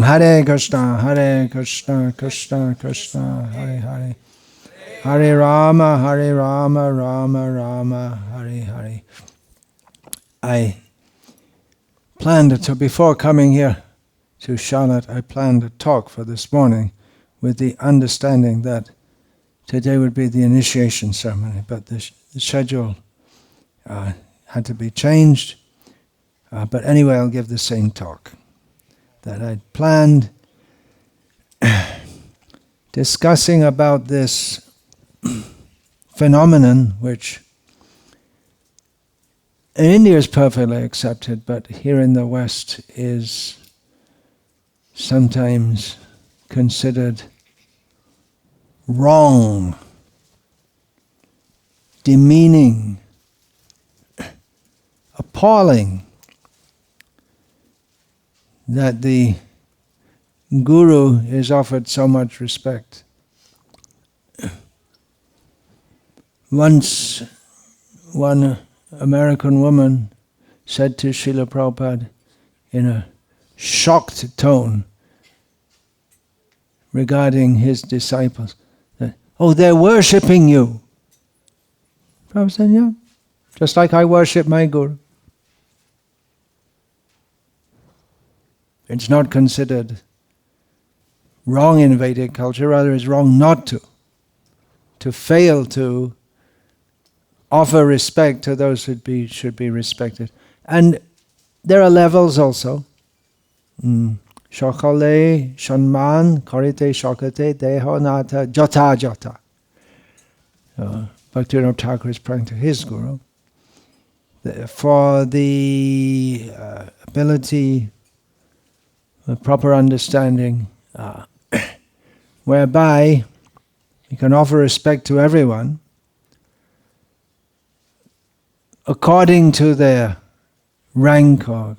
Hare Krishna, Krishna Krishna, Hare Hare. Hare Rama, Rama Rama, Hare Hare. I planned to, before coming here to Charlotte, I planned a talk for this morning with the understanding that today would be the initiation ceremony, but the schedule had to be changed. But anyway, I'll give the same talk that I'd planned, discussing about this phenomenon which in India is perfectly accepted, but here in the West is sometimes considered wrong, demeaning, appalling, that the Guru is offered so much respect. Once one American woman said to Srila Prabhupada in a shocked tone regarding his disciples that, "Oh, they're worshipping you." Prabhupada said, "Yeah, just like I worship my Guru." It's not considered wrong in Vedic culture, rather it's wrong not to fail to offer respect to those who should be respected. And there are levels also. Shakale, Shanman, Karite, Shakate, Deho, Nata, Jata, Jata. Bhakti Thakur is praying to his Guru for the ability, the proper understanding, whereby you can offer respect to everyone according to their rank, or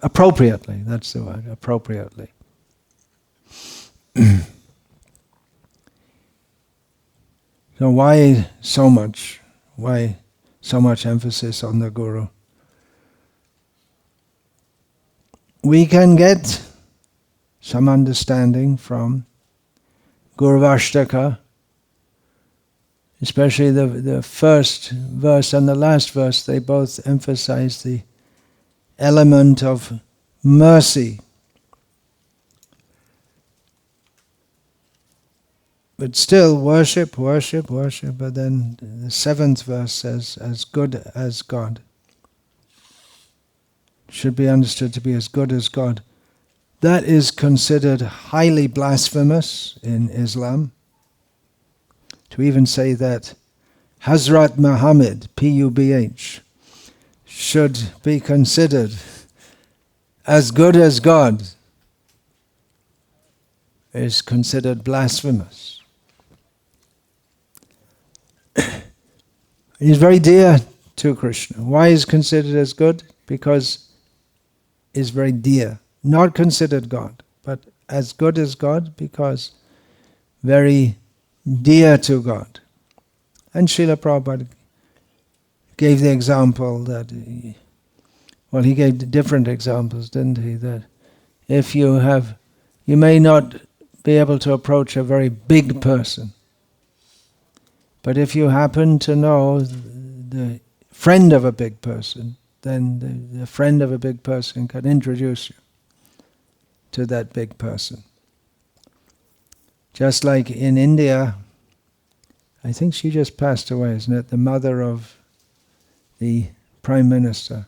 appropriately, that's the word, appropriately. So why so much emphasis on the Guru? We can get some understanding from Guru Vashtaka, especially the first verse and the last verse. They both emphasize the element of mercy. But still, worship, but then the 7th verse says, as good as God. Should be understood to be as good as God. That is considered highly blasphemous in Islam. To even say that Hazrat Muhammad, P-U-B-H, should be considered as good as God is considered blasphemous. He is very dear to Krishna. Why is considered as good? Because he is very dear. Not considered God, but as good as God because very dear to God. And Srila Prabhupada gave the example that, he gave different examples, didn't he? That if you may not be able to approach a very big person, but if you happen to know the friend of a big person, then the friend of a big person can introduce you to that big person. Just like in India, I think she just passed away, isn't it? The mother of the Prime Minister.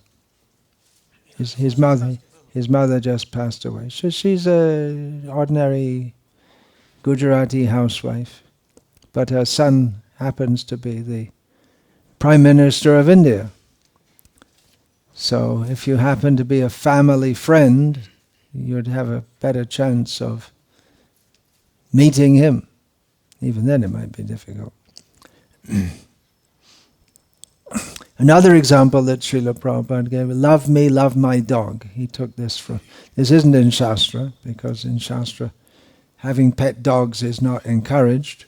His mother just passed away. So she's an ordinary Gujarati housewife, but her son happens to be the Prime Minister of India. So if you happen to be a family friend, you'd have a better chance of meeting him. Even then it might be difficult. Another example that Srila Prabhupada gave, love me, love my dog. He took this from, this isn't in Shastra, because in Shastra having pet dogs is not encouraged.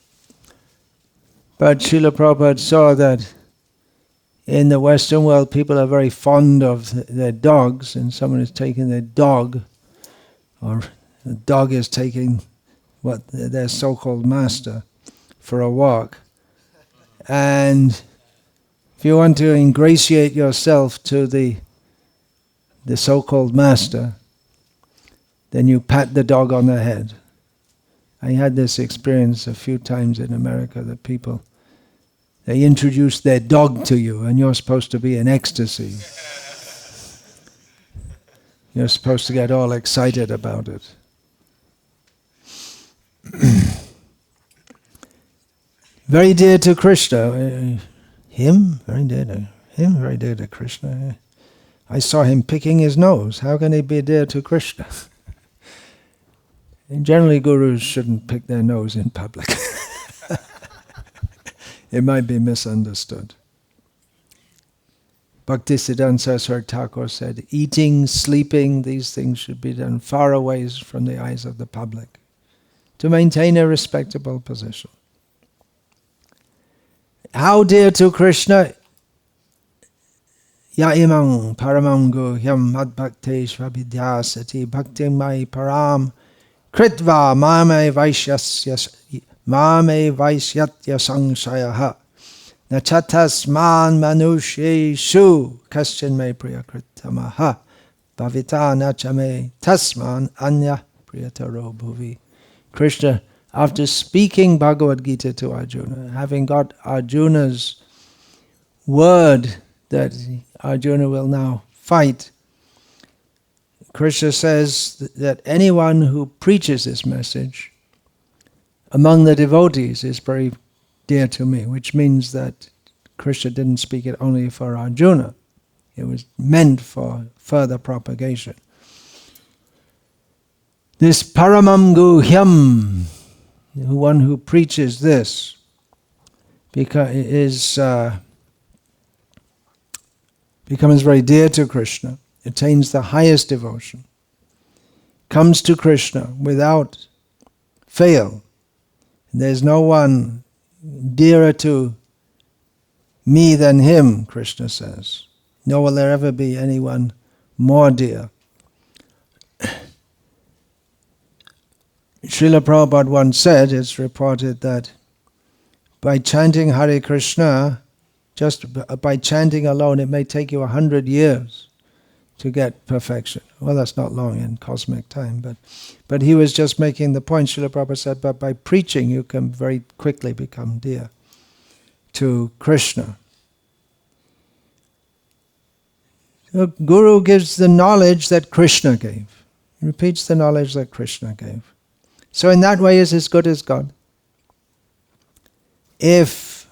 But Srila Prabhupada saw that in the Western world people are very fond of their dogs, and someone is taking their dog or the dog is taking their so-called master for a walk. And if you want to ingratiate yourself to the so-called master, then you pat the dog on the head. I had this experience a few times in America that people, they introduce their dog to you and you're supposed to be in ecstasy. You're supposed to get all excited about it. Very dear to Krishna. Him? Very dear to him, very dear to Krishna. I saw him picking his nose. How can he be dear to Krishna? And generally, gurus shouldn't pick their nose in public. It might be misunderstood. Bhaktisiddhanta Saraswati Thakur said, eating, sleeping, these things should be done far away from the eyes of the public to maintain a respectable position. How dear to Krishna? Ya imang paramango yam madbhakteshva vidyasati bhakti mai param kritva mame vaishyatya sangshayaha nachatasman manusheshu kaschin me priyakritamaha bhavita nachame tasman anya priyataro bhuvi. Krishna, after speaking Bhagavad Gita to Arjuna, having got Arjuna's word that Arjuna will now fight, Krishna says that anyone who preaches this message among the devotees is very dear to me, which means that Krishna didn't speak it only for Arjuna. It was meant for further propagation. This paramam guhyam, the one who preaches this, becomes very dear to Krishna, attains the highest devotion, comes to Krishna without fail. There's no one dearer to me than him, Krishna says. Nor will there ever be anyone more dear. Srila Prabhupada once said, it's reported that by chanting Hare Krishna, just by chanting alone, it may take you 100 years to get perfection. Well, that's not long in cosmic time, but he was just making the point. Srila Prabhupada said, but by preaching you can very quickly become dear to Krishna. The Guru gives the knowledge that Krishna gave. He repeats the knowledge that Krishna gave. So in that way is as good as God. If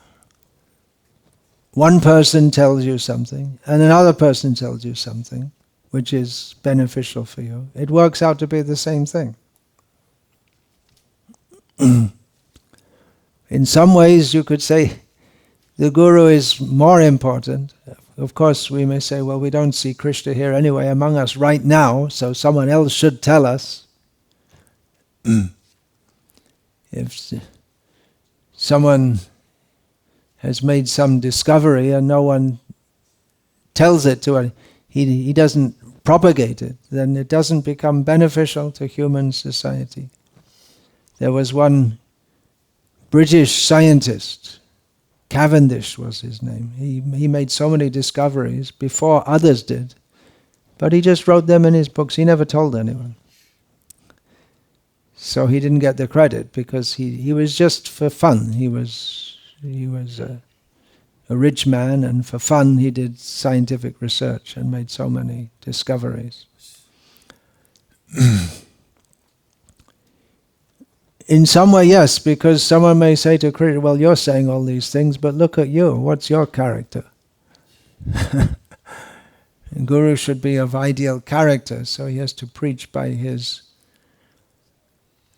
one person tells you something and another person tells you something which is beneficial for you, it works out to be the same thing. In some ways you could say the Guru is more important. Of course we may say, well, we don't see Krishna here anyway among us right now, so someone else should tell us. If someone has made some discovery and no one tells it to him, he doesn't propagate it, then it doesn't become beneficial to human society. There was one British scientist, Cavendish was his name. He made so many discoveries before others did, but he just wrote them in his books. He never told anyone. So he didn't get the credit because he was just for fun. He was a rich man, and for fun he did scientific research and made so many discoveries. In some way, yes, because someone may say to Krishna, well, you're saying all these things, but look at you, what's your character? And Guru should be of ideal character, so he has to preach by his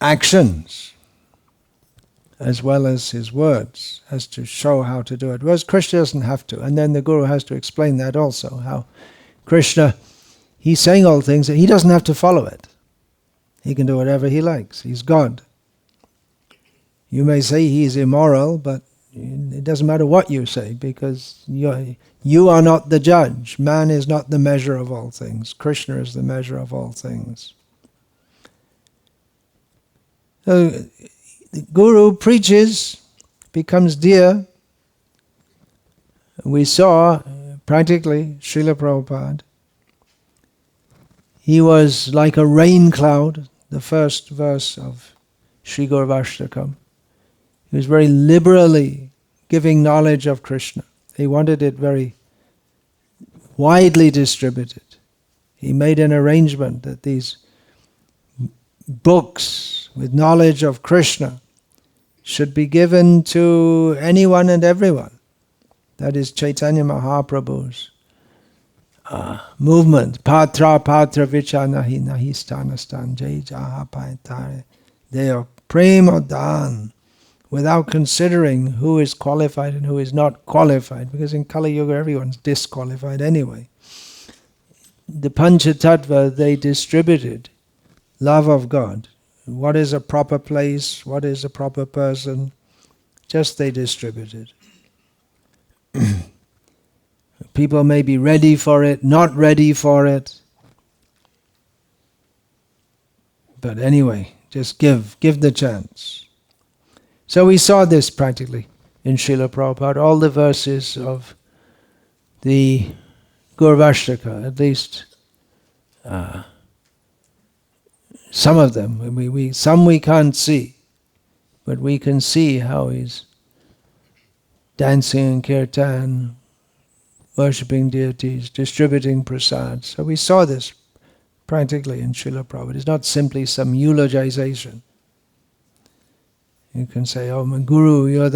actions as well as his words, has to show how to do it. Whereas Krishna doesn't have to, and then the Guru has to explain that also, how Krishna, he's saying all things, he doesn't have to follow it. He can do whatever he likes, he's God. You may say he's immoral, but it doesn't matter what you say, because you are not the judge. Man is not the measure of all things. Krishna is the measure of all things. So the Guru preaches, becomes dear. We saw practically Srila Prabhupada. He was like a rain cloud, the first verse of Sri Gurvashtakam. He was very liberally giving knowledge of Krishna. He wanted it very widely distributed. He made an arrangement that these books with knowledge of Krishna should be given to anyone and everyone. That is Chaitanya Mahaprabhu's movement. Patra patra vicha nahi nahi stanastan jai jaha paitare. They are prema dan, without considering who is qualified and who is not qualified, because in Kali Yuga everyone's disqualified anyway. The Panchatattva, they distributed love of God. What is a proper place? What is a proper person? Just they distributed. People may be ready for it, not ready for it. But anyway, just give the chance. So we saw this practically in Srila Prabhupada, all the verses of the Gurvashtaka, at least some of them. Some we can't see, but we can see how he's dancing in kirtan, worshipping deities, distributing prasad. So we saw this practically in Srila Prabhupada. It's not simply some eulogization. You can say, oh, my Guruji, you're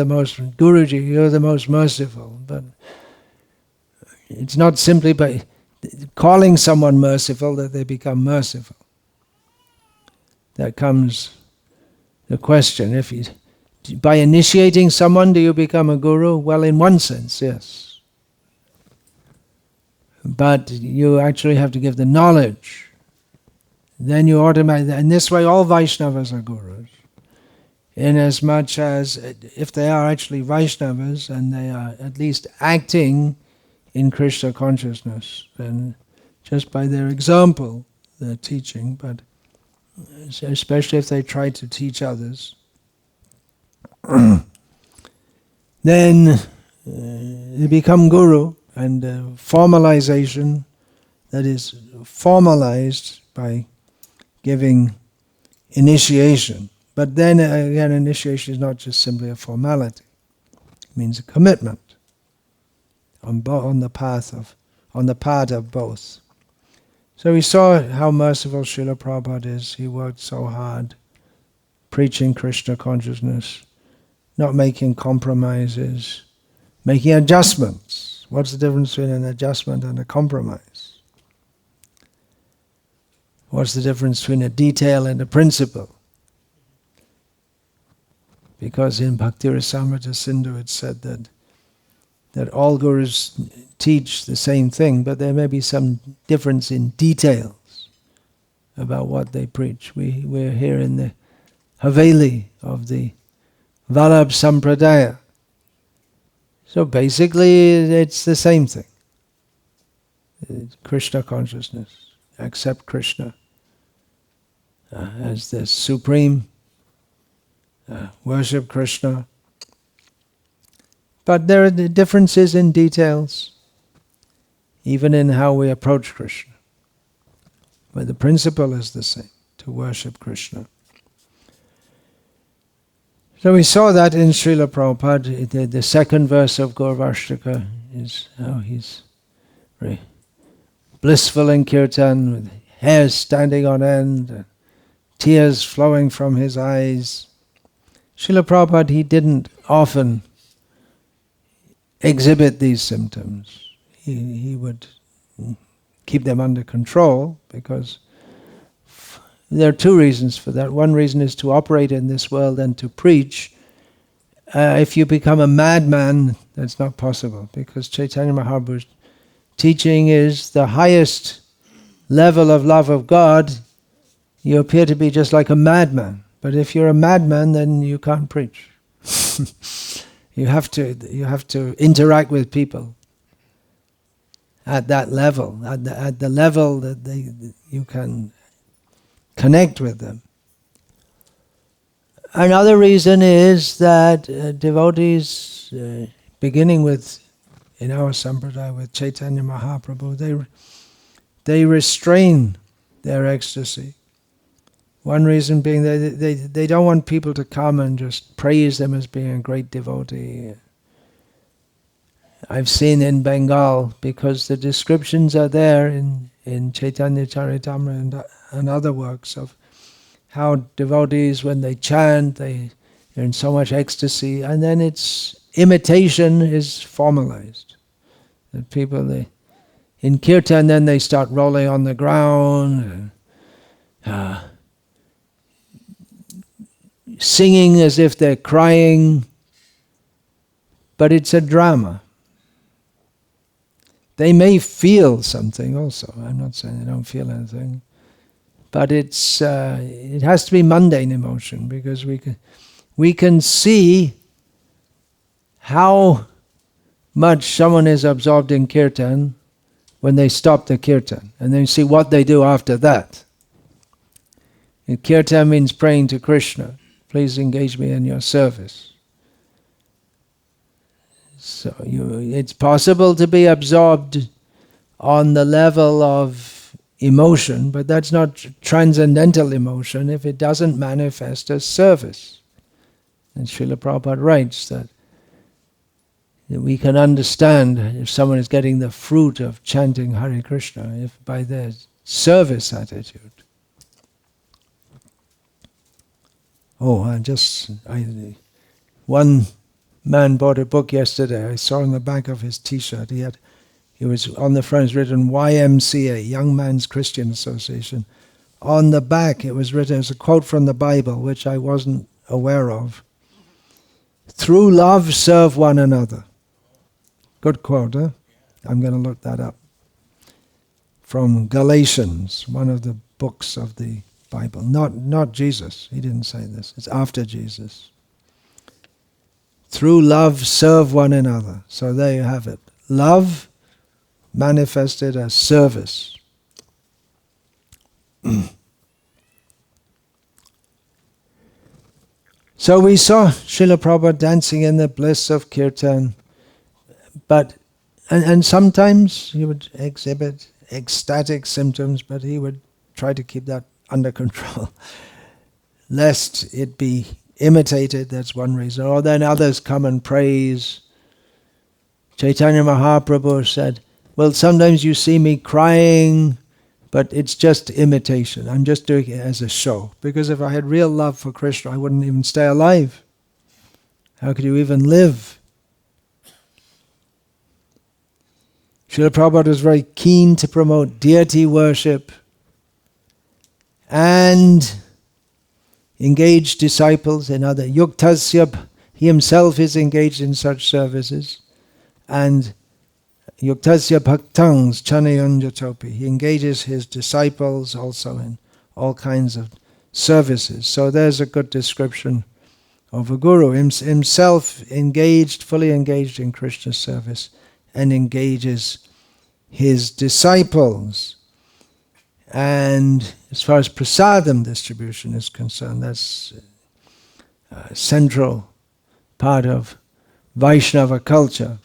the most merciful. But it's not simply by calling someone merciful that they become merciful. That comes the question. By initiating someone, do you become a guru? Well, in one sense, yes. But you actually have to give the knowledge. Then you automatically, in this way all Vaishnavas are gurus. Inasmuch as if they are actually Vaishnavas and they are at least acting in Krishna consciousness, then just by their example, their teaching, but especially if they try to teach others, then they become guru, and formalization, that is formalized by giving initiation. But then again, initiation is not just simply a formality. It means a commitment on the part of both. So we saw how merciful Srila Prabhupada is. He worked so hard, preaching Krishna consciousness, not making compromises, making adjustments. What's the difference between an adjustment and a compromise? What's the difference between a detail and a principle? Because in Bhakti Rasamrita Sindhu it said that all gurus teach the same thing, but there may be some difference in details about what they preach. We're here in the Haveli of the Vallabh Sampradaya. So basically it's the same thing. It's Krishna consciousness. Accept Krishna as the supreme. Worship Krishna. But there are differences in details, even in how we approach Krishna. But the principle is the same, to worship Krishna. So we saw that in Srila Prabhupada. The second verse of Gurvashtaka is how he's very blissful in kirtan, with hair standing on end, tears flowing from his eyes. Srila Prabhupada, he didn't often exhibit these symptoms. He would keep them under control, because there are two reasons for that. One reason is to operate in this world and to preach. If you become a madman, that's not possible, because Chaitanya Mahaprabhu's teaching is the highest level of love of God. You appear to be just like a madman. But if you're a madman, then you can't preach. You have to interact with people at that level, at the level that you can connect with them. Another reason is that devotees, beginning with, in our Sampradaya, with Chaitanya Mahaprabhu, they restrain their ecstasy. One reason being they don't want people to come and just praise them as being a great devotee. I've seen in Bengal, because the descriptions are there in Chaitanya Charitamrita and other works of how devotees, when they chant, they're in so much ecstasy, and then its imitation is formalized. That people, in kirtan, then they start rolling on the ground, singing as if they're crying, but it's a drama. They may feel something also. I'm not saying they don't feel anything, but it has to be mundane emotion, because we can see how much someone is absorbed in kirtan when they stop the kirtan, and then you see what they do after that. And kirtan means praying to Krishna. Please engage me in your service. So it's possible to be absorbed on the level of emotion, but that's not transcendental emotion if it doesn't manifest as service. And Srila Prabhupada writes that we can understand if someone is getting the fruit of chanting Hare Krishna if by their service attitude. One man bought a book yesterday. I saw on the back of his T-shirt, he was on the front, it was written YMCA, Young Man's Christian Association. On the back it was written as a quote from the Bible, which I wasn't aware of. Through love serve one another. Good quote, huh? I'm going to look that up. From Galatians, one of the books of the Bible. Not Jesus. He didn't say this. It's after Jesus. Through love serve one another. So there you have it. Love manifested as service. So we saw Srila Prabhupada dancing in the bliss of kirtan, and sometimes he would exhibit ecstatic symptoms, but he would try to keep that under control, lest it be imitated. That's one reason. Or then others come and praise. Chaitanya Mahaprabhu said, well, sometimes you see me crying, but it's just imitation. I'm just doing it as a show. Because if I had real love for Krishna, I wouldn't even stay alive. How could you even live? Srila Prabhupada was very keen to promote deity worship and engage disciples in other. Yuktasya, he himself is engaged in such services. And Yuktasya bhaktangs chanayunjatopi. He engages his disciples also in all kinds of services. So there's a good description of a guru. Himself engaged, fully engaged in Krishna's service, and engages his disciples. And as far as prasadam distribution is concerned, that's a central part of Vaishnava culture.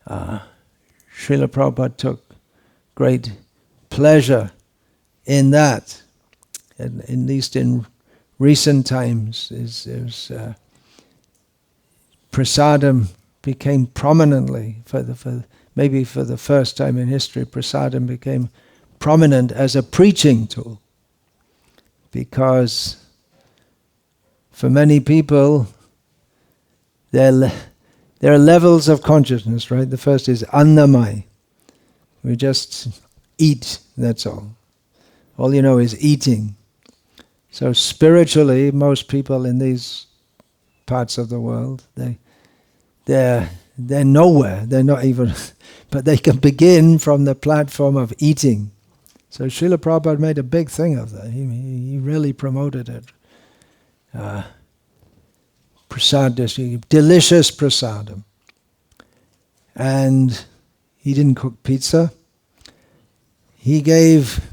Srila Prabhupada took great pleasure in that, at least in recent times. Prasadam became prominently, maybe for the first time in history, prasadam became prominent as a preaching tool. Because for many people, there are levels of consciousness, right? The first is annamai. We just eat, that's all. All you know is eating. So spiritually, most people in these parts of the world, they're nowhere. They're not even, but they can begin from the platform of eating. So Srila Prabhupada made a big thing of that. He really promoted it. Prasad, delicious prasadam. And he didn't cook pizza. He gave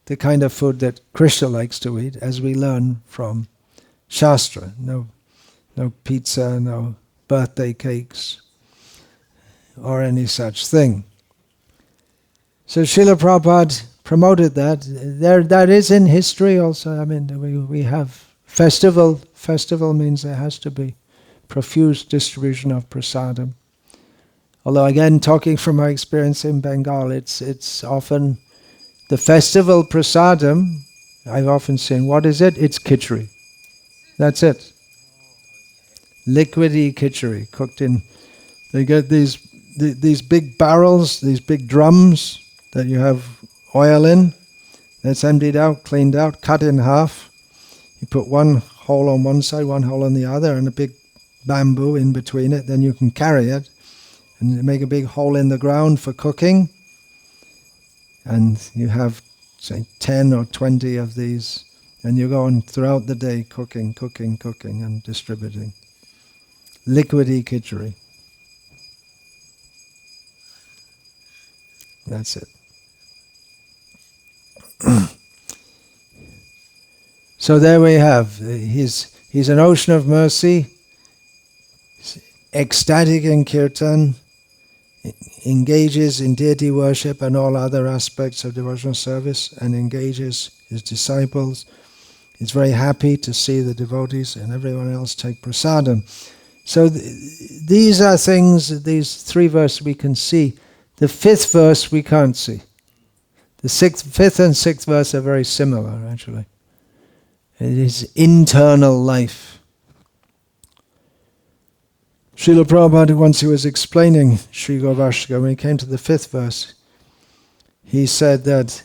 the kind of food that Krishna likes to eat, as we learn from Shastra. No pizza, no birthday cakes, or any such thing. So Srila Prabhupada promoted that. That is in history also. I mean, we have festival. Festival means there has to be profuse distribution of prasadam. Although again, talking from my experience in Bengal, it's often the festival prasadam. I've often seen, what is it? It's khichdi. That's it. Liquidy khichdi, cooked in. They get these big barrels, these big drums that you have oil in. That's emptied out, cleaned out, cut in half. You put one hole on one side, one hole on the other, and a big bamboo in between it. Then you can carry it and make a big hole in the ground for cooking. And you have, say, 10 or 20 of these, and you go on throughout the day cooking, and distributing. Liquidy khichdi. That's it. So there we have. He's an ocean of mercy, ecstatic in kirtan, engages in deity worship and all other aspects of devotional service, and engages his disciples. He's very happy to see the devotees and everyone else take prasadam. So these are things, these 3 verses we can see. The 5th verse we can't see. The 5th and 6th verse are very similar, actually. It is internal life. Srila Prabhupada, once he was explaining Sri Govardhana, when he came to the 5th verse, he said that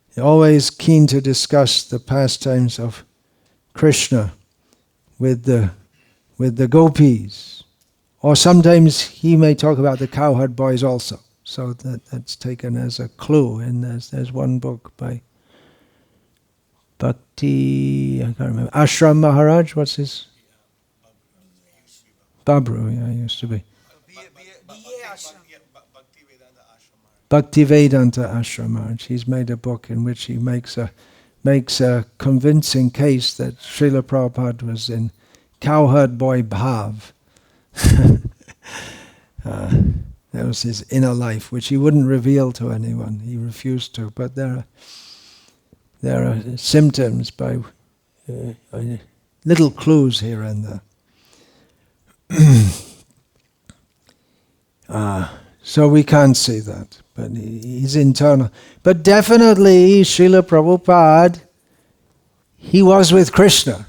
he's always keen to discuss the pastimes of Krishna with the gopis. Or sometimes he may talk about the cowherd boys also. So that's taken as a clue. And there's one book by Bhakti, I can't remember, Ashram Maharaj, what's his? Babru, yeah, he used to be. Bhakti Vedanta Ashram Maharaj. He's made a book in which he makes a convincing case that Srila Prabhupada was in cowherd boy bhav. That was his inner life, which he wouldn't reveal to anyone. He refused to. But there are symptoms by little clues here and there. So we can't see that, but he's internal. But definitely, Srila Prabhupada, he was with Krishna.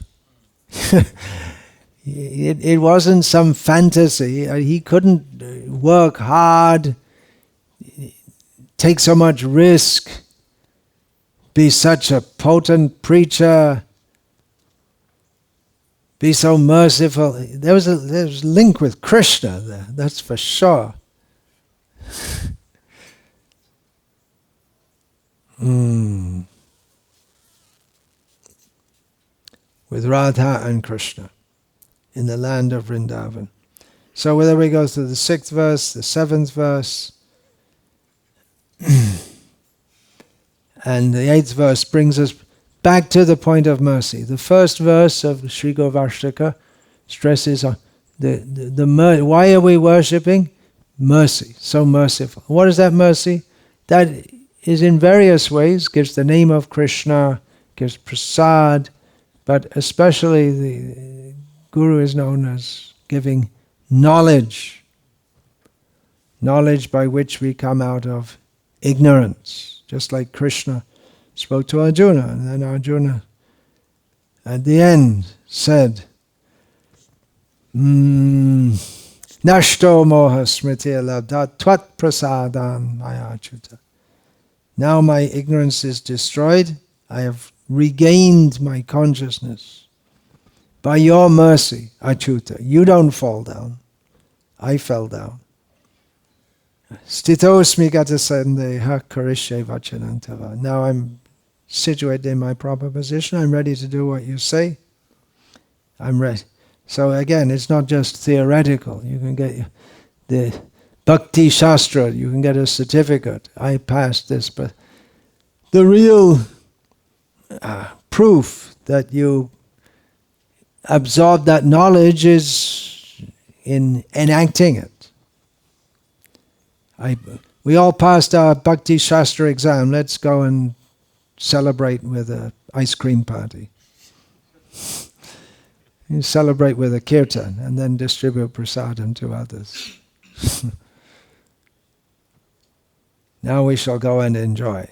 It wasn't some fantasy. He couldn't work hard, take so much risk, be such a potent preacher, be so merciful. There was a link with Krishna there, that's for sure. With Radha and Krishna in the land of Vrindavan. So whether we go to the 6th verse, the 7th verse, and the 8th verse brings us back to the point of mercy. The first verse of Sri Govardhana stresses on the why are we worshipping? Mercy, so merciful. What is that mercy? That is in various ways, gives the name of Krishna, gives prasad, but especially the Guru is known as giving knowledge by which we come out of ignorance. Just like Krishna spoke to Arjuna, and then Arjuna at the end said, Nashto moha smriti labdha tvat prasadam maya achyuta. Now my ignorance is destroyed, I have regained my consciousness. By your mercy, Achyuta, you don't fall down. I fell down. Stitosmi gatasandeha karishe vachanantava. Now I'm situated in my proper position. I'm ready to do what you say. I'm ready. So again, it's not just theoretical. You can get the Bhakti Shastra, you can get a certificate. I passed this, but the real proof that you absorb that knowledge is in enacting it. We all passed our Bhakti Shastra exam. Let's go and celebrate with an ice cream party. You celebrate with a kirtan and then distribute prasadam to others. Now we shall go and enjoy.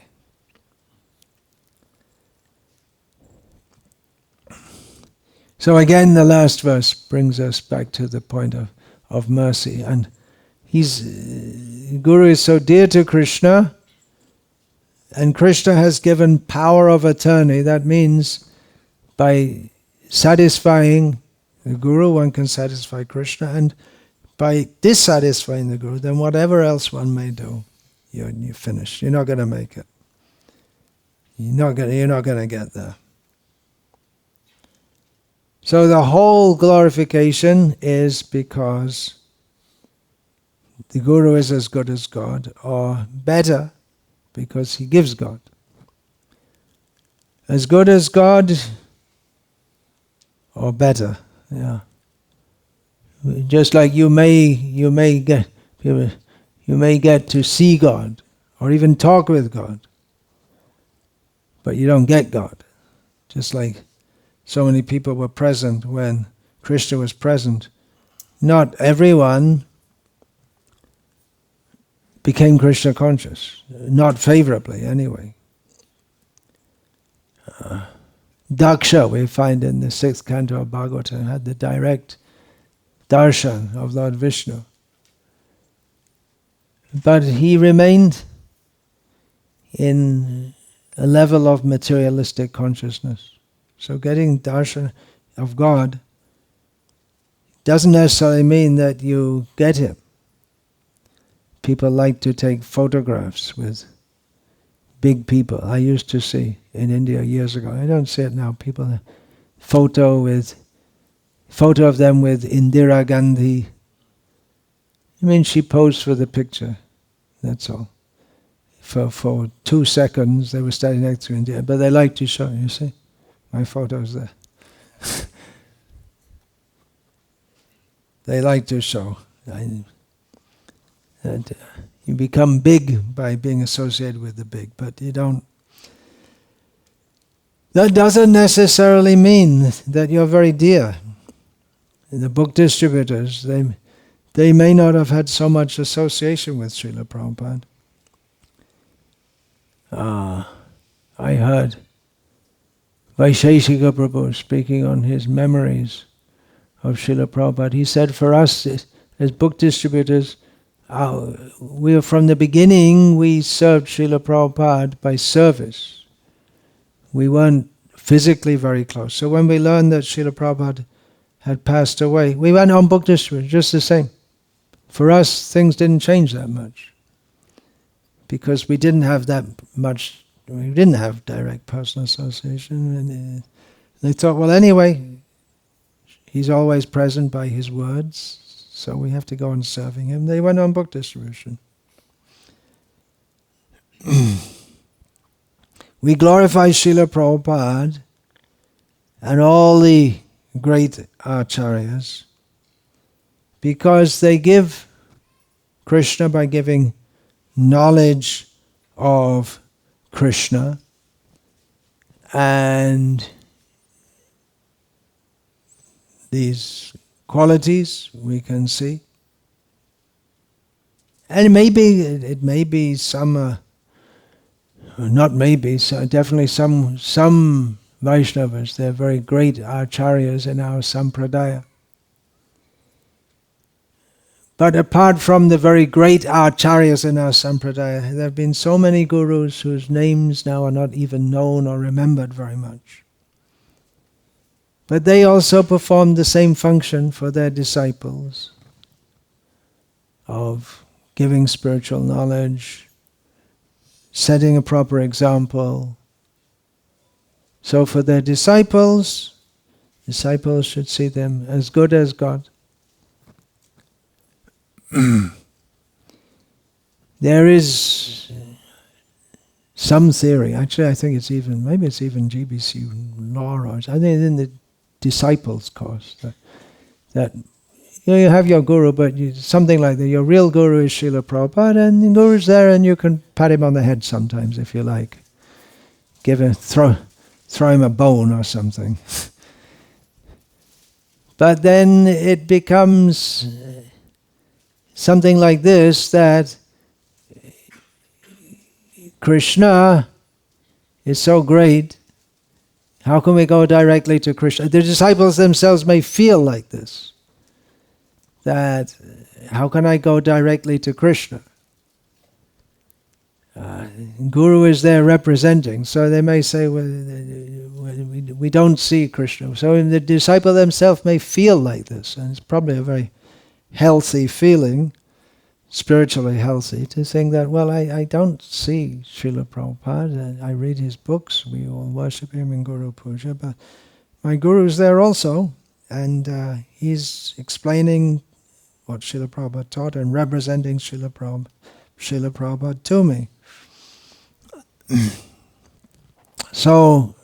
So again, the last verse brings us back to the point of mercy. And Guru is so dear to Krishna, and Krishna has given power of attorney. That means by satisfying the Guru, one can satisfy Krishna, and by dissatisfying the Guru, then whatever else one may do, you're finished. You're not going to make it. You're not going to get there. So the whole glorification is because the Guru is as good as God, or better, because he gives God. As good as God, or better, yeah. Just like you may get to see God, or even talk with God, but you don't get God. Just like so many people were present when Krishna was present. Not everyone became Krishna conscious, not favorably anyway. Daksha, we find in the 6th canto of Bhagavatam, had the direct darshan of Lord Vishnu. But he remained in a level of materialistic consciousness. So getting darshan of God doesn't necessarily mean that you get him. People like to take photographs with big people. I used to see in India years ago. I don't see it now. People photo of them with Indira Gandhi. I mean, she posed for the picture. That's all. For 2 seconds, they were standing next to Indira, but they like to show. You see, my photo's there. They like to show. That you become big by being associated with the big, but you don't. That doesn't necessarily mean that you're very dear. The book distributors, they may not have had so much association with Srila Prabhupada. I heard Vaisheshika Prabhu speaking on his memories of Srila Prabhupada. He said, for us as book distributors, we from the beginning we served Srila Prabhupada by service. We weren't physically very close. So when we learned that Srila Prabhupada had passed away, we went on book distribution, just the same. For us, things didn't change that much. Because we didn't have direct personal association. And they thought, well, anyway, he's always present by his words, so we have to go on serving him. They went on book distribution. We glorify Srila Prabhupada and all the great acharyas because they give Krishna by giving knowledge of Krishna and these qualities we can see. And it may be some, not maybe, so definitely some Vaishnavas, they're very great acharyas in our sampradaya. But apart from the very great acharyas in our sampradaya, there have been so many gurus whose names now are not even known or remembered very much. But they also performed the same function for their disciples of giving spiritual knowledge, setting a proper example. So for their disciples should see them as good as God. There is some theory, actually I think maybe it's even GBC law, or I think in the disciples course. That you have your guru, but something like that. Your real guru is Srila Prabhupada, and the guru's there, and you can pat him on the head sometimes if you like. Throw him a bone or something. But then it becomes something like this, that Krishna is so great, how can we go directly to Krishna? The disciples themselves may feel like this, that how can I go directly to Krishna? Guru is there representing, so they may say, well, we don't see Krishna. So the disciple themselves may feel like this, and it's probably a very healthy feeling, spiritually healthy, to think that, well, I don't see Srila Prabhupada, I read his books, we all worship him in Guru Puja, but my Guru's there also, and he's explaining what Srila Prabhupada taught and representing Srila Prabhupada to me. So,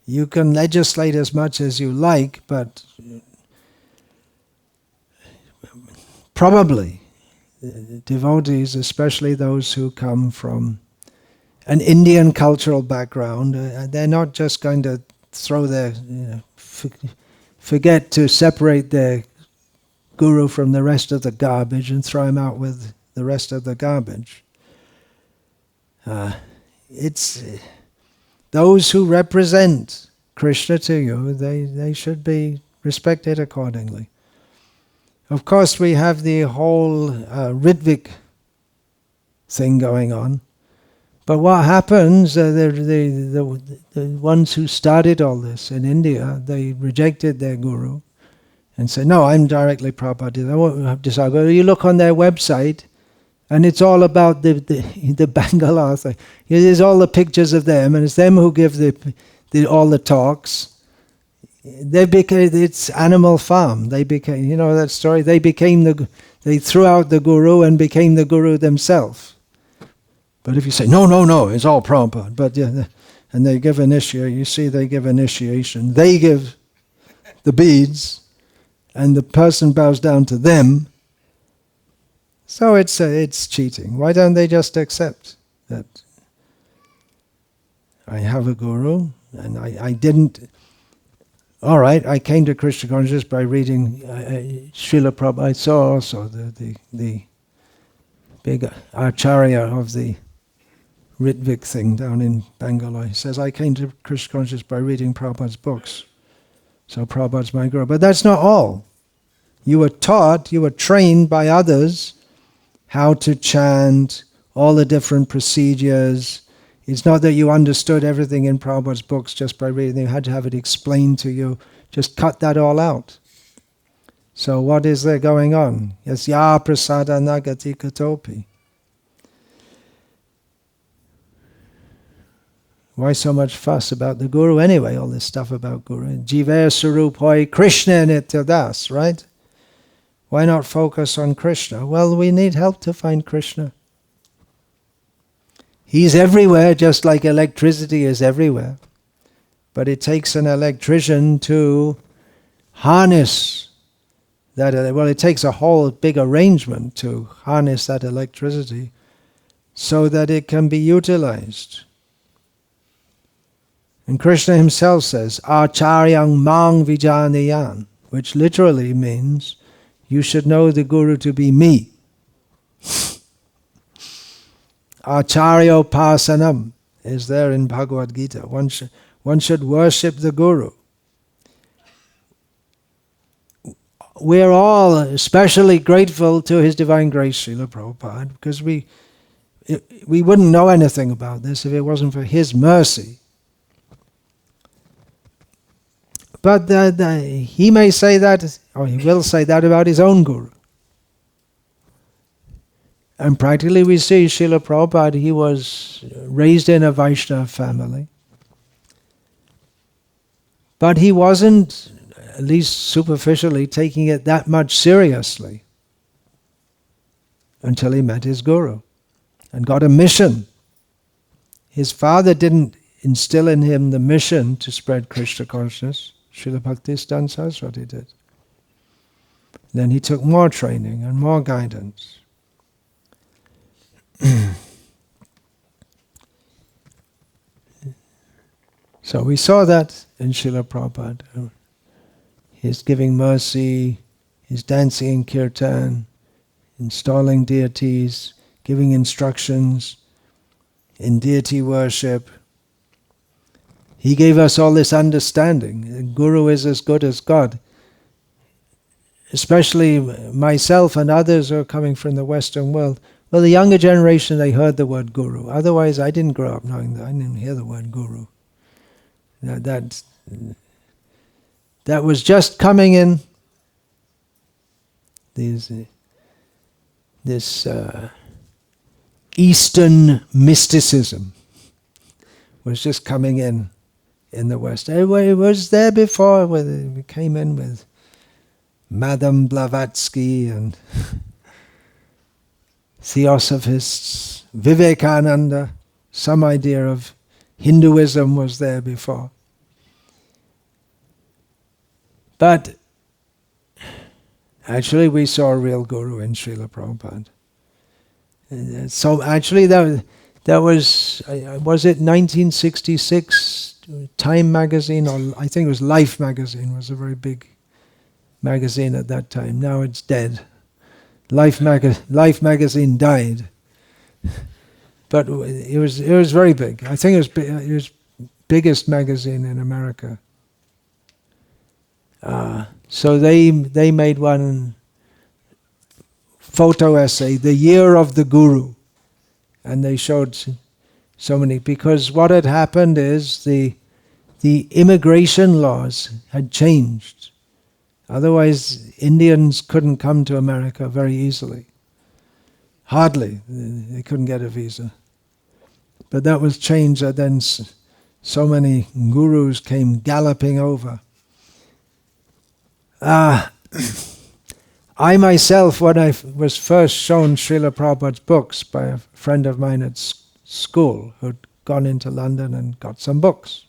you can legislate as much as you like, but probably devotees, especially those who come from an Indian cultural background, they're not just going to throw their, forget to separate their guru from the rest of the garbage and throw him out with the rest of the garbage. It's those who represent Krishna to you, they should be respected accordingly. Of course, we have the whole Ritvik thing going on. But what happens, the ones who started all this in India, they rejected their guru and said, no, I'm directly Prabhupada. I won't have disciple. You look on their website, and it's all about the Bangalore thing. There's all the pictures of them, and it's them who give all the talks. It's Animal Farm. They became, you know that story? They threw out the guru and became the guru themselves. But if you say, no, it's all Prabhupada. But yeah, and they give initiation, you see they give initiation. They give the beads, and the person bows down to them. So it's cheating. Why don't they just accept that I have a guru, and I didn't... All right, I came to Krishna consciousness by reading Srila Prabhupada. I saw also the big acharya of the Ritvik thing down in Bangalore. He says, I came to Krishna consciousness by reading Prabhupada's books. So Prabhupada's my guru. But that's not all. You were taught, you were trained by others how to chant, all the different procedures. It's not that you understood everything in Prabhupada's books just by reading. You had to have it explained to you. Just cut that all out. So what is there going on? Yasya prasada nagati katopi. Why so much fuss about the guru anyway, all this stuff about guru? Jiver sarup hoy Krishna nityadas, right? Why not focus on Krishna? Well, we need help to find Krishna. He's everywhere, just like electricity is everywhere. But it takes an electrician to harness that. Well, it takes a whole big arrangement to harness that electricity so that it can be utilized. And Krishna himself says, Acharyang mang vijanayan, which literally means, you should know the Guru to be me. Acharya Pasanam is there in Bhagavad Gita. One should worship the Guru. We're all especially grateful to His Divine Grace, Srila Prabhupada, because we wouldn't know anything about this if it wasn't for His mercy. But he may say that, or he will say that about his own Guru. And practically we see Srila Prabhupada, he was raised in a Vaishnava family. But he wasn't, at least superficially, taking it that much seriously until he met his Guru and got a mission. His father didn't instill in him the mission to spread Krishna consciousness. Srila Bhaktistan Saraswati did. Then he took more training and more guidance. So we saw that in Srila Prabhupada. He's giving mercy, he's dancing in kirtan, installing deities, giving instructions in deity worship. He gave us all this understanding. Guru is as good as God. Especially myself and others who are coming from the Western world. Well, the younger generation, they heard the word Guru. Otherwise, I didn't grow up knowing that. I didn't hear the word Guru. That was just coming in. This Eastern mysticism was just coming in the West. It was there before. We came in with Madame Blavatsky and Theosophists, Vivekananda. Some idea of Hinduism was there before. But actually we saw a real guru in Srila Prabhupada. So actually that was it 1966, Time magazine, or I think it was Life magazine, was a very big magazine at that time. Now it's dead. Life magazine died. But it was very big. I think it was biggest magazine in America. So they made one photo essay, The Year of the Guru, and they showed so many, because what had happened is the immigration laws had changed. Otherwise, Indians couldn't come to America very easily. Hardly. They couldn't get a visa. But that was changed, and then so many gurus came galloping over. I myself, when I was first shown Srila Prabhupada's books by a friend of mine at school who'd gone into London and got some books.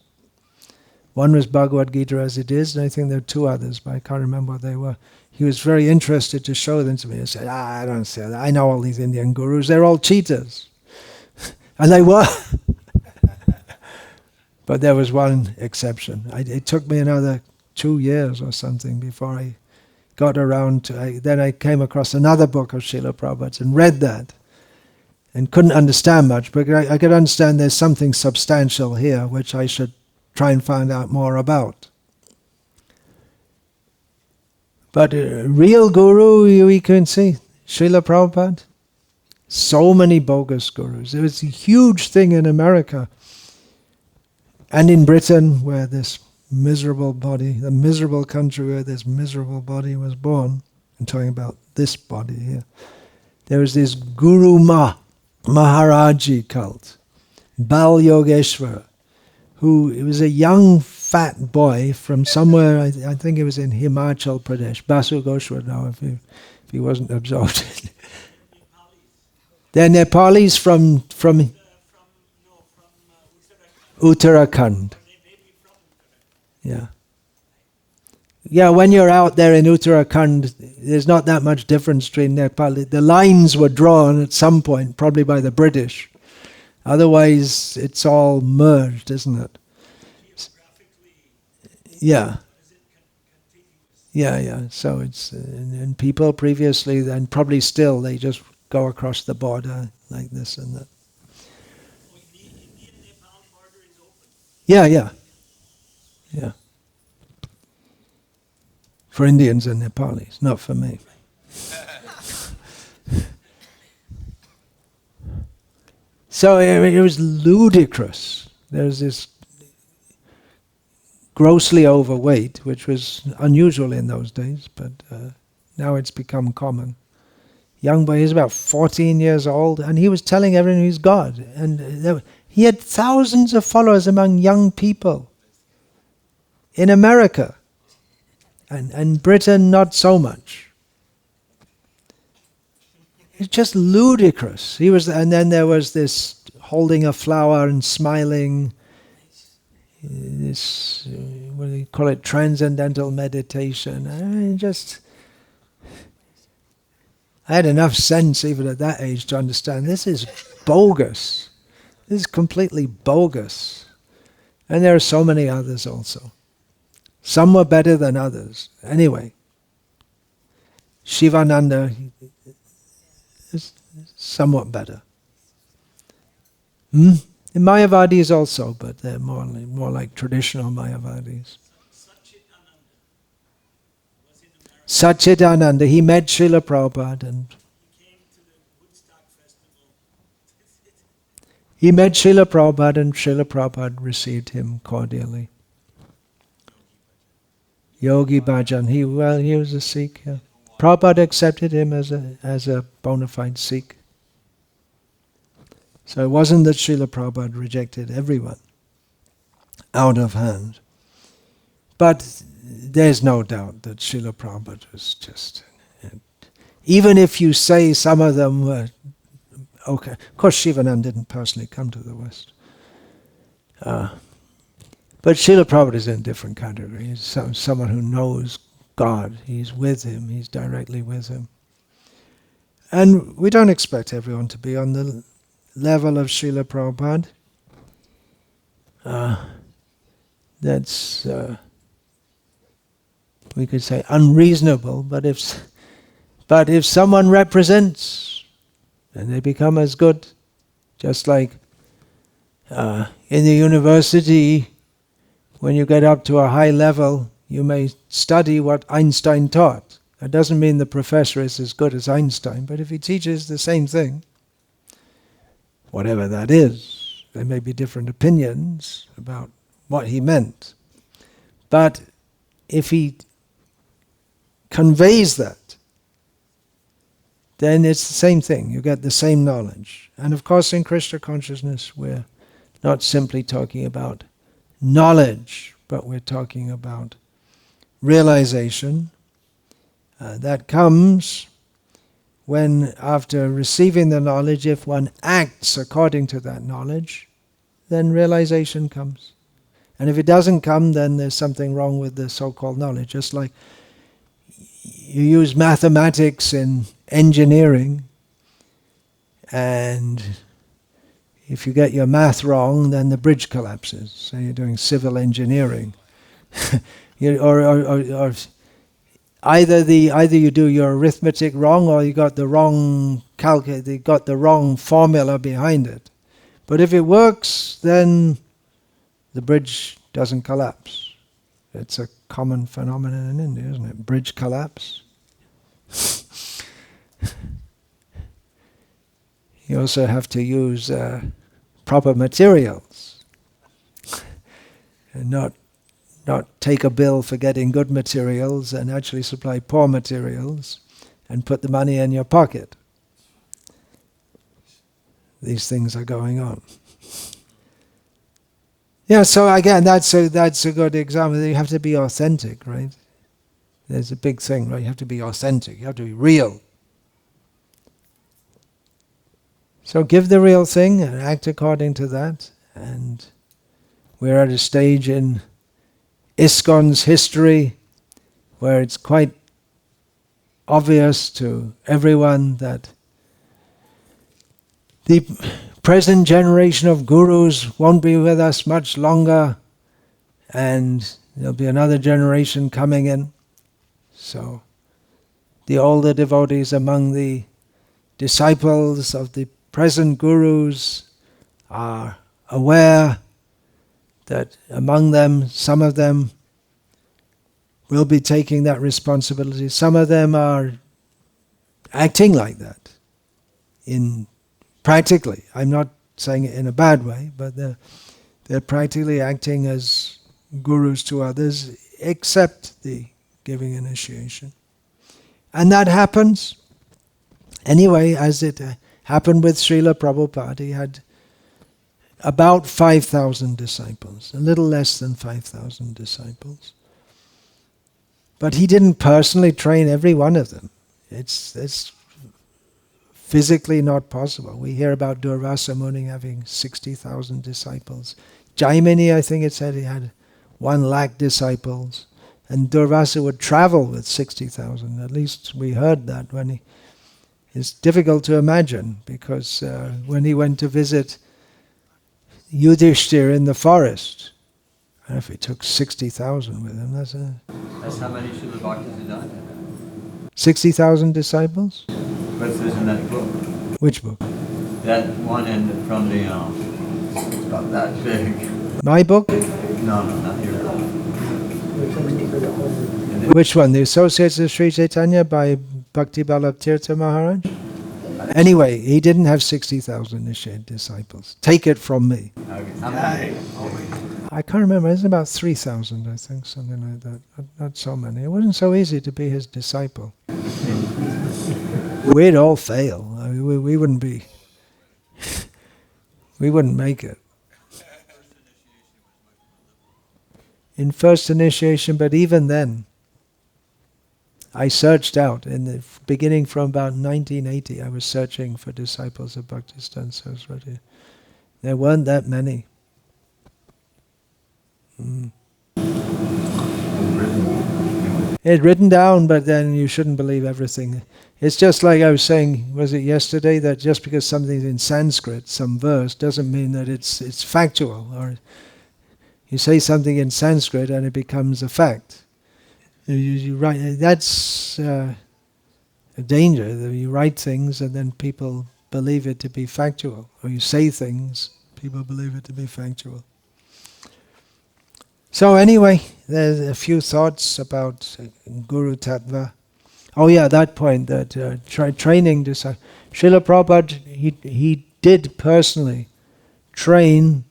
One was Bhagavad Gita as it is, and I think there were two others, but I can't remember what they were. He was very interested to show them to me. He said, I don't say that. I know all these Indian gurus, they're all cheaters. And they were. But there was one exception. It took me another 2 years or something before I got around to... Then I came across another book of Srila Prabhupada's and read that. And couldn't understand much, but I could understand there's something substantial here which I should try and find out more about. But real guru, we can see, Srila Prabhupada, so many bogus gurus. There was a huge thing in America and in Britain, where this miserable body, the miserable country where this miserable body was born. I'm talking about this body here. There was this Guru Maharaji cult, Bal Yogeshwar, who was a young fat boy from somewhere, I think it was in Himachal Pradesh. Basu Ghosh would know if he wasn't absorbed. They're Nepalis from Uttarakhand. Yeah. Yeah, when you're out there in Uttarakhand, there's not that much difference between Nepal. The lines were drawn at some point, probably by the British. Otherwise, it's all merged, isn't it? Yeah. Yeah. So it's, and people previously, and probably still, they just go across the border like this and that. Indian-Nepal border is open. Yeah. For Indians and Nepalis, not for me. So it was ludicrous. There's this grossly overweight, which was unusual in those days, but now it's become common. Young boy, he's about 14 years old, and he was telling everyone he's God. And he had thousands of followers among young people in America. And Britain, not so much. It's just ludicrous. And then there was this holding a flower and smiling. This what do you call it, transcendental meditation. I had enough sense even at that age to understand this is bogus. This is completely bogus. And there are so many others also. Some were better than others. Anyway, Shivananda is somewhat better. The Mayavadis also, but they're more like traditional Mayavadis. Satchidananda, he met Srila Prabhupada and Srila Prabhupada received him cordially. Yogi Bhajan, he was a Sikh. Yeah. Prabhupada accepted him as a bona fide Sikh. So it wasn't that Srila Prabhupada rejected everyone out of hand. But there's no doubt that Srila Prabhupada was just... even if you say some of them were... okay, of course Shivananda didn't personally come to the West. But Srila Prabhupada is in a different category. He's someone who knows God. He's with him. He's directly with him. And we don't expect everyone to be on the level of Srila Prabhupada. That's, we could say, unreasonable. But if someone represents, then they become as good. Just like in the university, when you get up to a high level, you may study what Einstein taught. That doesn't mean the professor is as good as Einstein, but if he teaches the same thing, whatever that is, there may be different opinions about what he meant. But if he conveys that, then it's the same thing. You get the same knowledge. And of course in Krishna consciousness we're not simply talking about knowledge, but we're talking about realization. That comes when, after receiving the knowledge, if one acts according to that knowledge, then realization comes. And if it doesn't come, then there's something wrong with the so-called knowledge. Just like you use mathematics in engineering, and if you get your math wrong, then the bridge collapses. So you're doing civil engineering. or either you do your arithmetic wrong, or you got the wrong formula behind it. But if it works, then the bridge doesn't collapse. It's a common phenomenon in India, isn't it? Bridge collapse. You also have to use proper materials, and not take a bill for getting good materials and actually supply poor materials and put the money in your pocket. These things are going on. Yeah, so again, that's a good example. You have to be authentic, right? There's a big thing, right? You have to be authentic. You have to be real. So give the real thing and act according to that. And we're at a stage in ISKCON's history where it's quite obvious to everyone that the present generation of gurus won't be with us much longer, and there'll be another generation coming in. So the older devotees among the disciples of the present gurus are aware that among them, some of them will be taking that responsibility. Some of them are acting like that practically. I'm not saying it in a bad way, but they're practically acting as gurus to others, except the giving initiation. And that happens anyway, as it happened with Srila Prabhupada. He had about 5,000 disciples, a little less than 5,000 disciples. But he didn't personally train every one of them. It's physically not possible. We hear about Durvasa Muni having 60,000 disciples. Jaimini, I think it said, he had 100,000 disciples. And Durvasa would travel with 60,000. At least we heard that when he... It's difficult to imagine, because when he went to visit Yudhishthir in the forest, and if he took 60,000 with him, that's how many Srila Bhaktis had done? 60,000 disciples? What's this in that book? Which book? That one from the, it's about that big. My book? No, not your book. Which one? The Associates of Sri Chaitanya by Bhakti Vallabh Tirtha Maharaj? Anyway, he didn't have 60,000 initiated disciples. Take it from me. Okay. I can't remember. It's about 3,000, I think, something like that. Not so many. It wasn't so easy to be his disciple. We'd all fail. I mean, we wouldn't be... we wouldn't make it. In first initiation, but even then, I searched out, in the beginning from about 1980, I was searching for disciples of Bhaktisiddhanta Saraswati. There weren't that many. It's written down, but then you shouldn't believe everything. It's just like I was saying, was it yesterday, that just because something's in Sanskrit, some verse, doesn't mean that it's factual. Or you say something in Sanskrit and it becomes a fact. You write, that's a danger, that you write things and then people believe it to be factual. Or you say things, people believe it to be factual. So anyway, there's a few thoughts about Guru Tattva. Oh yeah, that point, that training Srila Prabhupada, he did personally train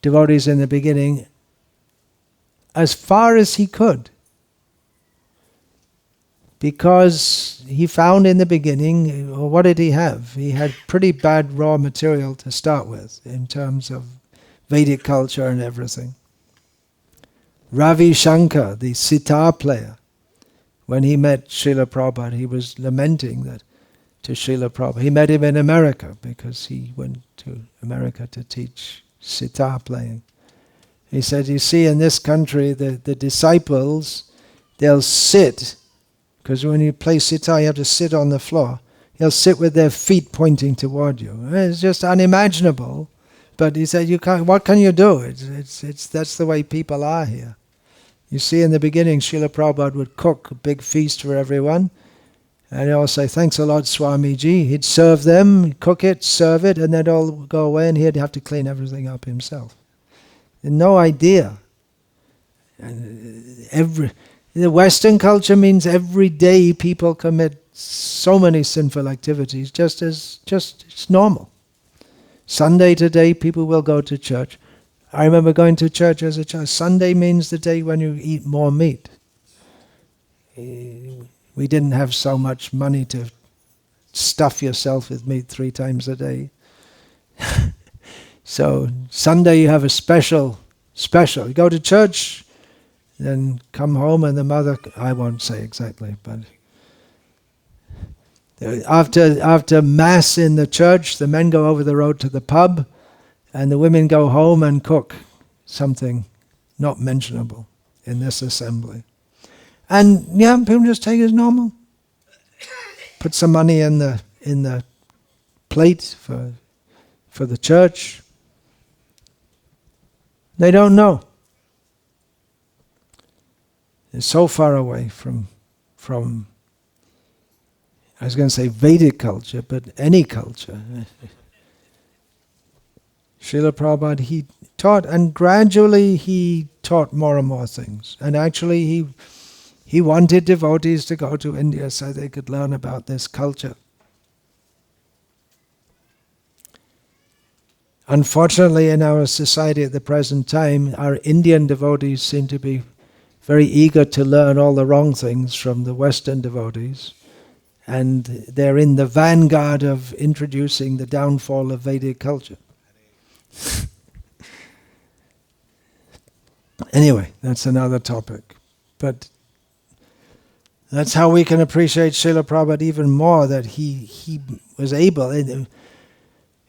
devotees in the beginning as far as he could. Because he found in the beginning, what did he have? He had pretty bad raw material to start with in terms of Vedic culture and everything. Ravi Shankar, the sitar player, when he met Srila Prabhupada, he was lamenting that to Srila Prabhupada. He met him in America because he went to America to teach sitar playing. He said, you see, in this country, the disciples, they'll sit, because when you play sitar, you have to sit on the floor. They'll sit with their feet pointing toward you. It's just unimaginable. But he said, you can't. What can you do? That's the way people are here. You see, in the beginning, Srila Prabhupada would cook a big feast for everyone, and he'll say, thanks a lot, Swamiji. He'd serve them, cook it, serve it, and they'd all go away, and he'd have to clean everything up himself. No idea. The Western culture means every day people commit so many sinful activities, it's normal. Sunday today, people will go to church. I remember going to church as a child. Sunday means the day when you eat more meat. We didn't have so much money to stuff yourself with meat 3 times a day. So Sunday you have a special. You go to church, then come home and the mother, I won't say exactly, but after Mass in the church, the men go over the road to the pub, and the women go home and cook something not mentionable in this assembly. And yeah, people just take it as normal. Put some money in the plate for the church. They don't know. They're so far away from I was going to say Vedic culture, but any culture. Srila Prabhupada, he taught, and gradually he taught more and more things. And actually he wanted devotees to go to India so they could learn about this culture. Unfortunately, in our society at the present time, our Indian devotees seem to be very eager to learn all the wrong things from the Western devotees. And they're in the vanguard of introducing the downfall of Vedic culture. Anyway, that's another topic. But that's how we can appreciate Srila Prabhupada even more, that he was able.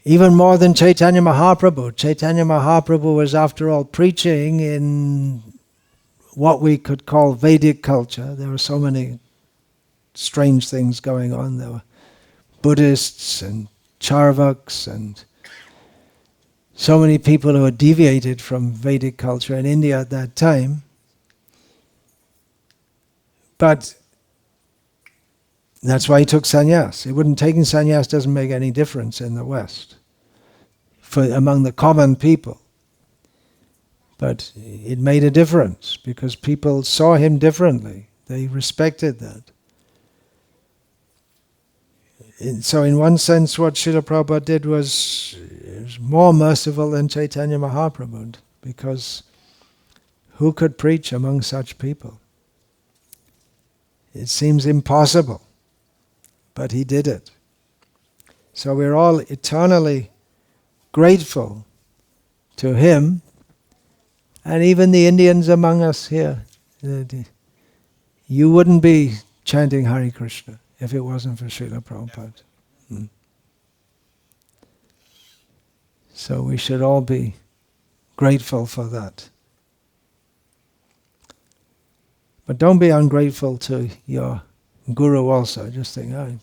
Even more than Chaitanya Mahaprabhu. Chaitanya Mahaprabhu was, after all, preaching in what we could call Vedic culture. There were so many strange things going on. There were Buddhists and Charvaks and so many people who had deviated from Vedic culture in India at that time. But that's why he took sannyas. Taking sannyas doesn't make any difference in the West among the common people. But it made a difference because people saw him differently. They respected that. So in one sense, what Srila Prabhupada did was more merciful than Chaitanya Mahaprabhu, because who could preach among such people? It seems impossible, but he did it. So we're all eternally grateful to him, and even the Indians among us here. You wouldn't be chanting Hare Krishna if it wasn't for Srila Prabhupada. So we should all be grateful for that. But don't be ungrateful to your guru also. Just think,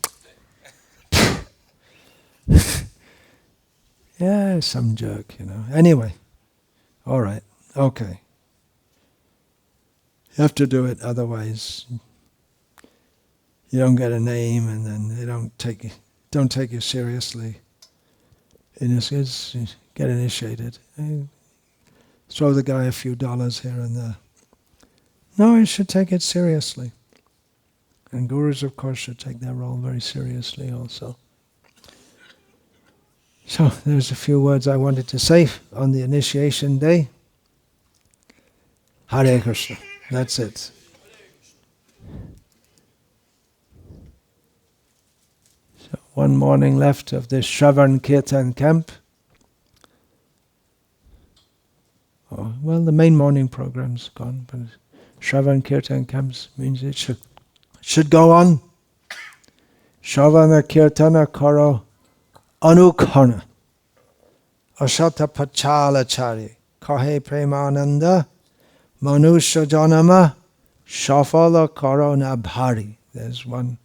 yeah, some jerk, Anyway, all right, okay. You have to do it, otherwise you don't get a name, and then they don't take you seriously. Get initiated. Throw the guy a few dollars here and there. No, you should take it seriously. And gurus, of course, should take their role very seriously also. So, there's a few words I wanted to say on the initiation day. Hare Krishna. That's it. So, one morning left of this Shravan Kirtan camp. Well, the main morning program's gone, but Shravan Kirtan camps means it should go on. Shravana Kirtana Karo Anukhana Ashata Pachalachari Kahe Premananda Manusha Janama Shafala Karo Nabhari. There's one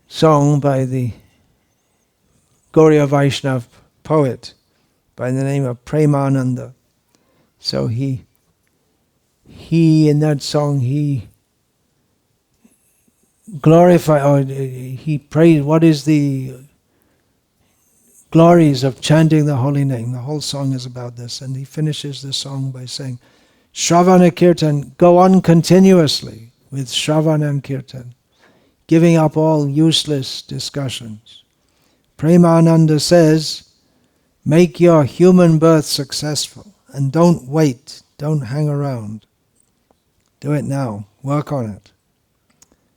song by the Gauriya Vaishnav poet by the name of Premananda. So he in that song, he glorified, or he prayed, what is the glories of chanting the holy name. The whole song is about this. And he finishes the song by saying, Shravana Kirtan, go on continuously with Shravana and Kirtan, giving up all useless discussions. Premananda says, make your human birth successful and don't wait, don't hang around. Do it now, work on it.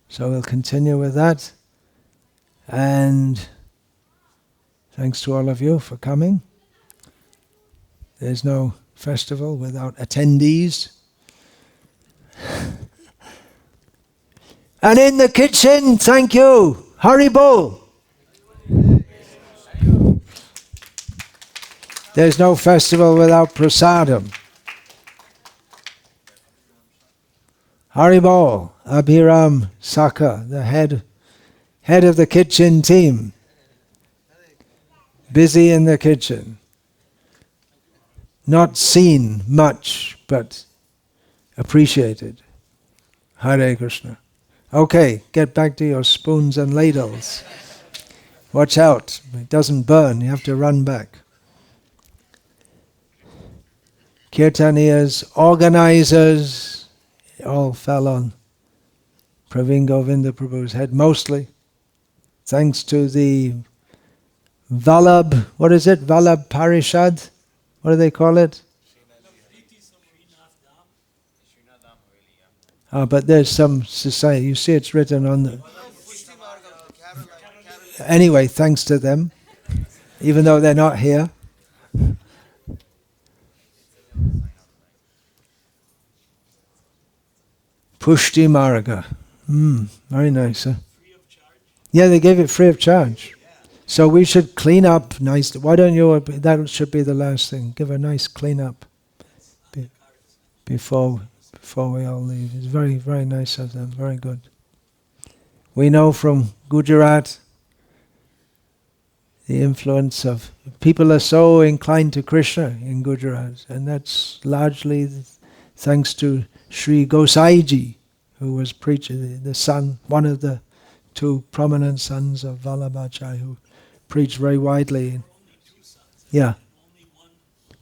So we'll continue with that. And thanks to all of you for coming. There's no festival without attendees. And in the kitchen, thank you, Haribol. There's no festival without prasadam. Haribol, Abhiram Saka, the head of the kitchen team. Busy in the kitchen. Not seen much, but appreciated. Hare Krishna. Okay, get back to your spoons and ladles. Watch out, it doesn't burn, you have to run back. Kirtaniyas, organizers, it all fell on Praveen Govinda Prabhu's head, mostly. Thanks to the Vallabh, what is it? Vallabh Parishad? What do they call it? But there's some society, you see it's written on the... Anyway, thanks to them, even though they're not here. Pushti Marga. Very nice, huh? Yeah, they gave it free of charge. So we should clean up nicely. Why don't you, that should be the last thing, give a nice clean up before we all leave. It's very, very nice of them, very good. We know from Gujarat the influence of, people are so inclined to Krishna in Gujarat, and that's largely thanks to Sri Gosaiji, who was preacher, the son, one of the two prominent sons of Vallabhacharya, who preached very widely. Yeah,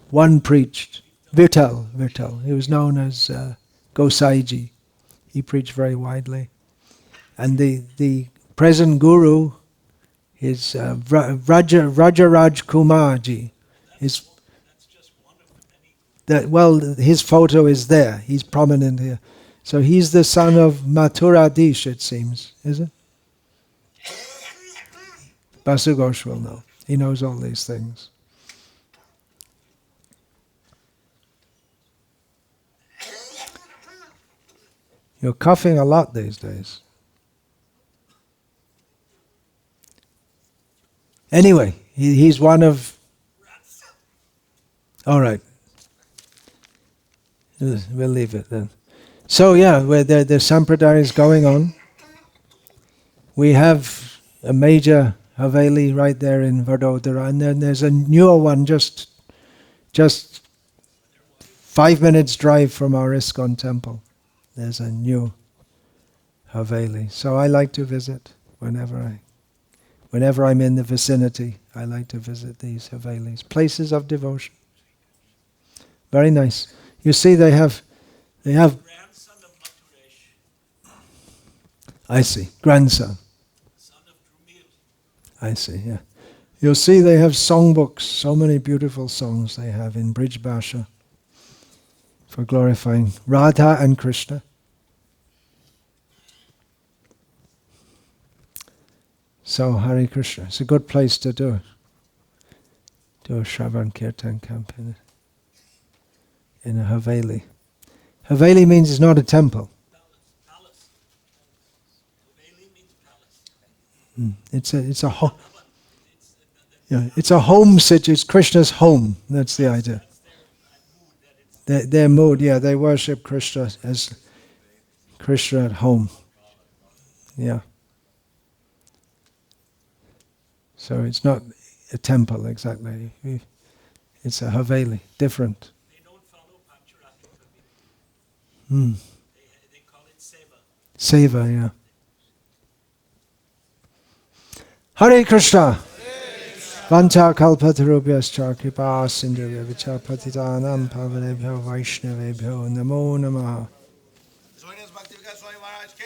one preached. Vittal. He was known as Gosaiji. He preached very widely. And the present guru is Rajaraj Kumarji. His photo is there. He's prominent here. So he's the son of Mathuradish, it seems, is it? Basu Ghosh will know. He knows all these things. You're coughing a lot these days. Anyway, he's one of... All right. We'll leave it then. So yeah, where the sampradaya is going on. We have a major Haveli right there in Vadodara, and then there's a newer one just 5 minutes drive from our ISKCON temple. There's a new Haveli. So I like to visit whenever I'm in the vicinity. I like to visit these Havelis, places of devotion. Very nice. You see, they have. Grandson of Mathuresh. I see, grandson. Son of Drumil. I see, yeah. You'll see they have songbooks, so many beautiful songs they have in Brij Bhasha for glorifying Radha and Krishna. So, Hare Krishna, it's a good place to do it. Do a Shravan Kirtan camp in a Haveli. Haveli means it's not a temple. Palace. Haveli means palace. It's a home. Yeah, it's a home situation. It's Krishna's home. That's the idea. Their mood. Yeah, they worship Krishna as Krishna at home. Yeah. So it's not a temple exactly. It's a Haveli, different. They don't follow Pancharathi Haveli. They call it Seva. Seva, yeah. Hare Krishna. Vanta kalpatarubhyascha kripa sindhuvya vichapatitanam pavanebhyo vaishnavebhyo namo namaha. Join us, Bhakti Vikasa Swami Maharaj ki.